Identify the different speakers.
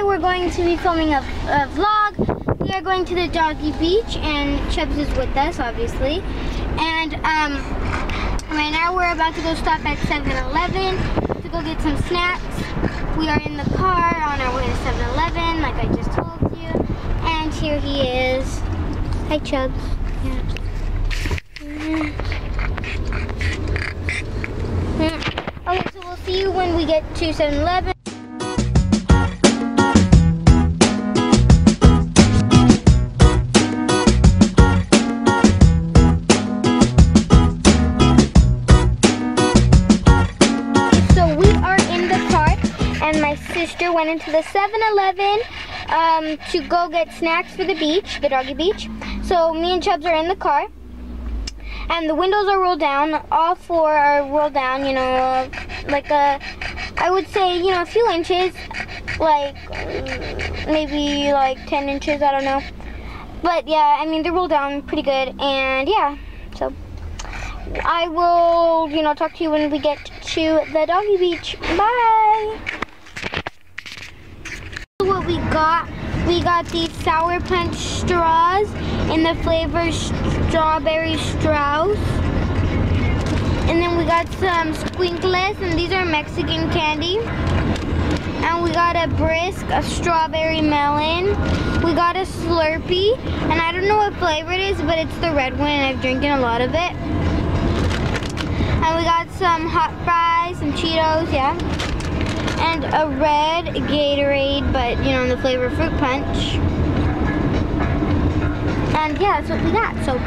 Speaker 1: we're going to be filming a vlog. We are going to the Doggy Beach, and Chubbs is with us, obviously. And right now we're about to go stop at 7-Eleven to go get some snacks. We are in the car on our way to 7-Eleven, like I just told you. And here he is. Hi, Chubbs. Yeah. Okay, so we'll see you when we get to 7-Eleven. So we are in the car, and my sister went into the 7-Eleven to go get snacks for the beach, the Doggy Beach. So me and Chubbs are in the car. And the windows are rolled down. All four are rolled down, you know, like I would say, you know, a few inches, like maybe like 10 inches, I don't know. But yeah, I mean, they're rolled down pretty good. And yeah, so I will, you know, talk to you when we get to the Doggy Beach. Bye. What we got these Sour Punch straws in the flavor Strawberry Strauss. And then we got some Squinkles, and these are Mexican candy. And we got a Brisk, a Strawberry Melon. We got a Slurpee, and I don't know what flavor it is, but it's the red one, and I've drinking a lot of it. And we got some hot fries, some Cheetos, yeah. And a red Gatorade, but you know, in the flavor Fruit Punch. And yeah, that's what we got. So